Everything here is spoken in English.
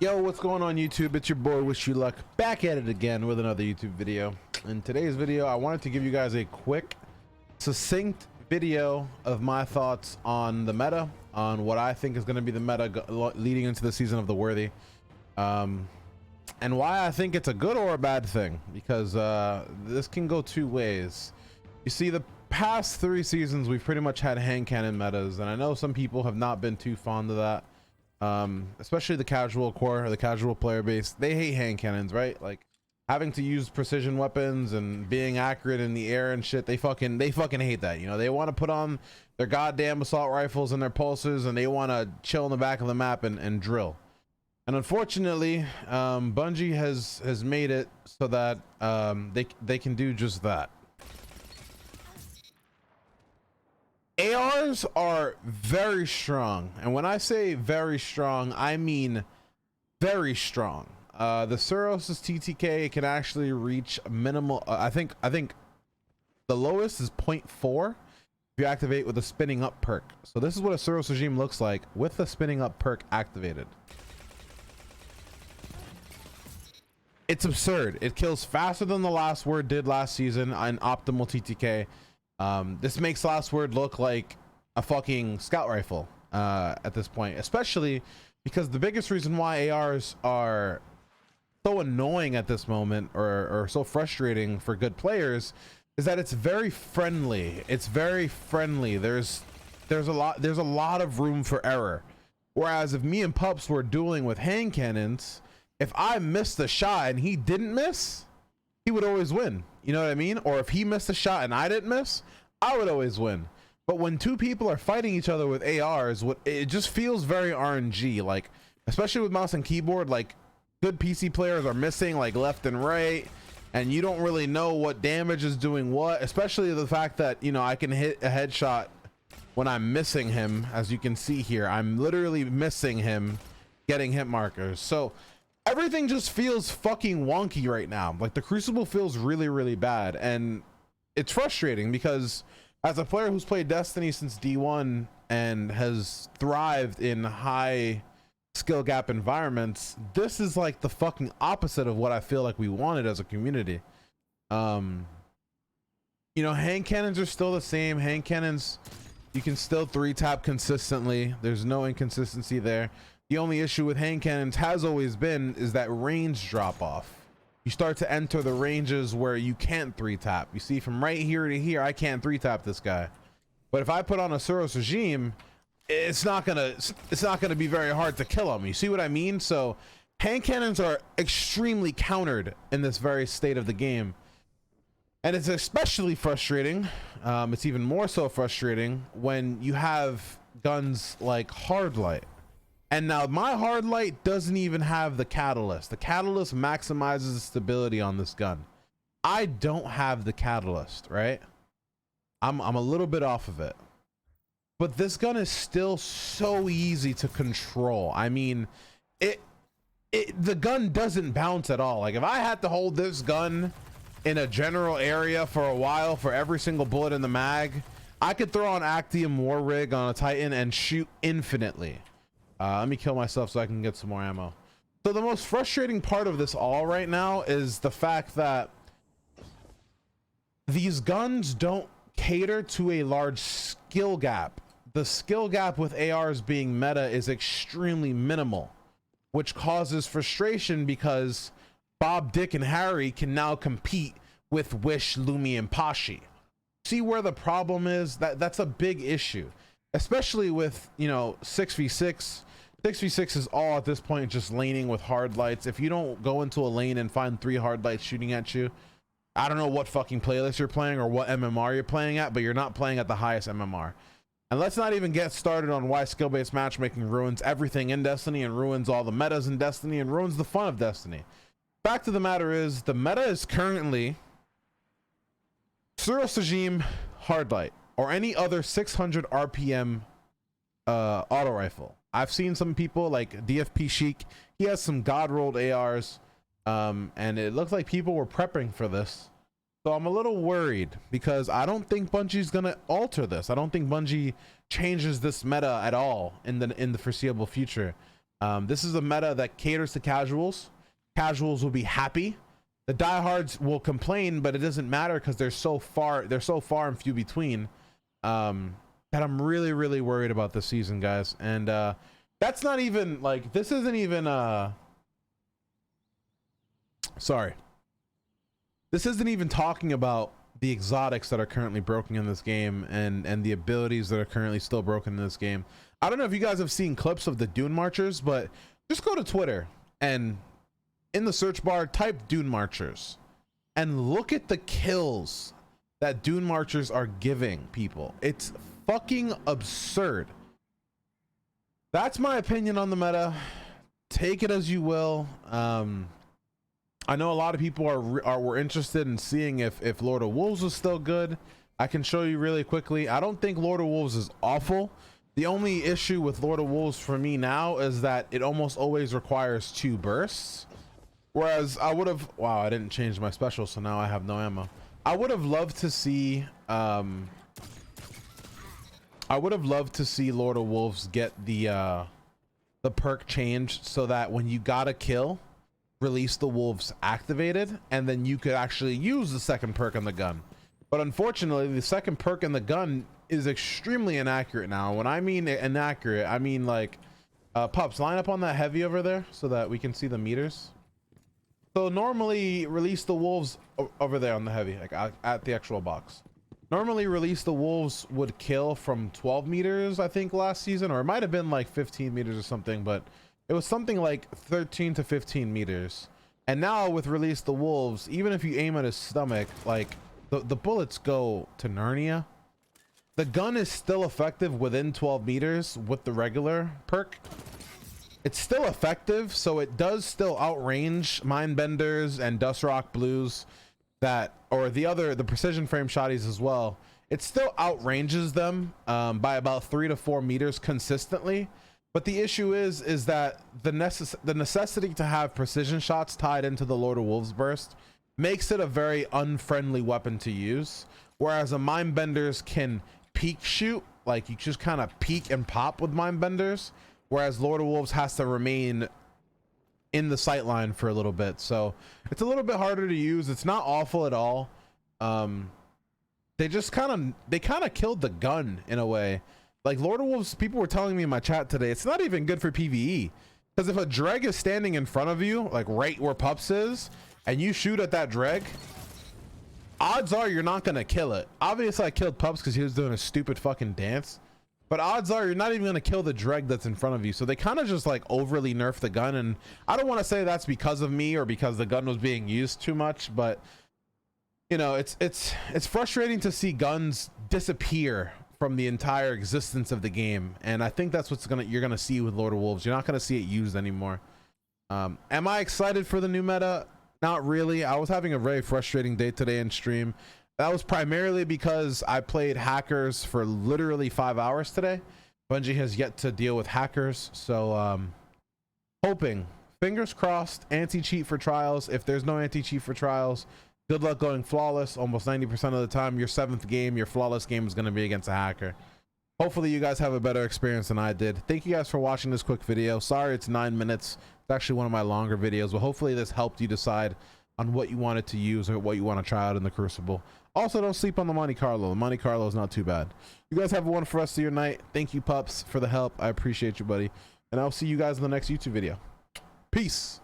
Yo, what's going on YouTube? It's your boy Wish You Luck, back at it again with another YouTube video. In today's video, I wanted to give you guys a quick, succinct video of my thoughts on the meta, on what I think is going to be the meta leading into the season of the Worthy, and why I think it's a good or a bad thing, because this can go two ways. You see, the past 3 seasons we've pretty much had hand cannon metas, and I know some people have not been too fond of that. Especially the casual core or the casual player base. They hate hand cannons, right? Like having to use precision weapons and being accurate in the air and shit. They fucking hate that. You know, they want to put on their goddamn assault rifles and their pulsers, and they want to chill in the back of the map and drill. And unfortunately, Bungie has made it so that they can do just that. ARs are very strong, and when I say very strong, I mean very strong. The Osiris TTK can actually reach minimal. I think the lowest is 0.4 if you activate with a spinning up perk. So this is what a Osiris regime looks like with the spinning up perk activated. It's absurd. It kills faster than the Last Word did last season on optimal TTK. This makes Last Word look like a fucking scout rifle at this point, especially because the biggest reason why ARs are so annoying at this moment or so frustrating for good players is that it's very friendly. It's very friendly. There's a lot of room for error. Whereas if me and Pups were dueling with hand cannons, if I missed a shot and he didn't miss, he would always win. You know what I mean? Or if he missed a shot and I didn't miss, I would always win. But when two people are fighting each other with ARs, it just feels very RNG. Like, especially with mouse and keyboard, like good PC players are missing like left and right, and you don't really know what damage is doing what, especially the fact that, you know, I can hit a headshot when I'm missing him. As you can see here, I'm literally missing him, getting hit markers. So everything just feels fucking wonky right now. Like the Crucible feels really, really bad, and it's frustrating because as a player who's played Destiny since D1 and has thrived in high skill gap environments, this is like the fucking opposite of what I feel like we wanted as a community. You know, hand cannons are still the same. Hand cannons, you can still 3-tap consistently. There's no inconsistency there. The only issue with hand cannons has always been is that range drop off. You start to enter the ranges where you can't 3-tap. You see, from right here to here, I can't 3-tap this guy. But if I put on a Osiris regime, it's not gonna be very hard to kill him. You see what I mean? So hand cannons are extremely countered in this very state of the game. And it's especially frustrating. It's even more so frustrating when you have guns like Hard Light. And now my Hard Light doesn't even have the catalyst. The catalyst maximizes the stability on this gun. I don't have the catalyst, right? I'm a little bit off of it. But this gun is still so easy to control. I mean, the gun doesn't bounce at all. Like if I had to hold this gun in a general area for a while for every single bullet in the mag, I could throw on Actium War Rig on a Titan and shoot infinitely. Let me kill myself so I can get some more ammo. So the most frustrating part of this all right now is the fact that these guns don't cater to a large skill gap. The skill gap with ARs being meta is extremely minimal, which causes frustration because Bob, Dick, and Harry can now compete with Wish, Lumi, and Pashi. See where the problem is? That's a big issue, especially with, you know, 6v6. 6v6 is all at this point just laning with hard lights. If you don't go into a lane and find 3 hard lights shooting at you, I don't know what fucking playlist you're playing or what MMR you're playing at, but you're not playing at the highest MMR. And let's not even get started on why skill-based matchmaking ruins everything in Destiny and ruins all the metas in Destiny and ruins the fun of Destiny. Fact of the matter is, the meta is currently Osiris regime hard light or any other 600 RPM auto rifle. I've seen some people like DFP Chic. He has some god rolled ARs, and it looks like people were prepping for this. So I'm a little worried because I don't think Bungie's gonna alter this. I don't think Bungie changes this meta at all in the foreseeable future. This is a meta that caters to casuals. Casuals will be happy. The diehards will complain, but it doesn't matter because they're so far and few between, that I'm really, really worried about this season, guys. And that's not even like, this isn't even sorry. This isn't even talking about the exotics that are currently broken in this game and the abilities that are currently still broken in this game. I don't know if you guys have seen clips of the Dune Marchers, but just go to Twitter and in the search bar type Dune Marchers and look at the kills that Dune Marchers are giving people. It's fucking absurd. That's my opinion on the meta. Take it as you will. I know a lot of people were interested in seeing if Lord of Wolves was still good. I can show you really quickly. I don't think Lord of Wolves is awful. The only issue with Lord of Wolves for me now is that it almost always requires 2 bursts. Whereas I would have, wow, I didn't change my special, so now I have no ammo. I would have loved to see Lord of Wolves get the perk changed so that when you got a kill, release the wolves activated, and then you could actually use the second perk on the gun. But unfortunately, the second perk in the gun is extremely inaccurate now. When I mean inaccurate, I mean like Pups, line up on that heavy over there so that we can see the meters. So normally release the wolves over there on the heavy, like at the actual box. Normally release the wolves would kill from 12 meters, I think, last season, or it might have been like 15 meters or something, but it was something like 13 to 15 meters. And now with release the wolves, even if you aim at his stomach, like the bullets go to Narnia. The gun is still effective within 12 meters with the regular perk. It's still effective, so it does still outrange Mindbenders and Dust Rock Blues the precision frame shotties as well. It still outranges them by about 3 to 4 meters consistently. But the issue is that the necessity to have precision shots tied into the Lord of Wolves burst makes it a very unfriendly weapon to use. Whereas a Mindbenders can peek shoot, like you just kind of peek and pop with Mindbenders. Whereas Lord of Wolves has to remain in the sight line for a little bit. So it's a little bit harder to use. It's not awful at all. They kind of killed the gun in a way. Like Lord of Wolves, people were telling me in my chat today, it's not even good for PvE. Because if a Dreg is standing in front of you, like right where Pups is, and you shoot at that Dreg, odds are you're not going to kill it. Obviously I killed Pups because he was doing a stupid fucking dance. But odds are you're not even going to kill the Dreg that's in front of you. So they kind of just like overly nerfed the gun. And I don't want to say that's because of me or because the gun was being used too much. But, you know, it's frustrating to see guns disappear from the entire existence of the game. And I think that's you're gonna see with Lord of Wolves. You're not gonna see it used anymore. Am I excited for the new meta? Not really. I was having a very frustrating day today in stream. That was primarily because I played hackers for literally 5 hours today. Bungie has yet to deal with hackers, so hoping, fingers crossed, anti-cheat for trials. If there's no anti-cheat for trials, good luck going flawless. Almost 90% of the time, your 7th game, your flawless game is going to be against a hacker. Hopefully you guys have a better experience than I did. Thank you guys for watching this quick video. Sorry it's 9 minutes. It's actually one of my longer videos, but hopefully this helped you decide on what you wanted to use or what you want to try out in the Crucible. Also, don't sleep on the Monte Carlo. The Monte Carlo is not too bad. You guys have a wonderful rest of your night. Thank you, Pups, for the help. I appreciate you, buddy. And I'll see you guys in the next YouTube video. Peace.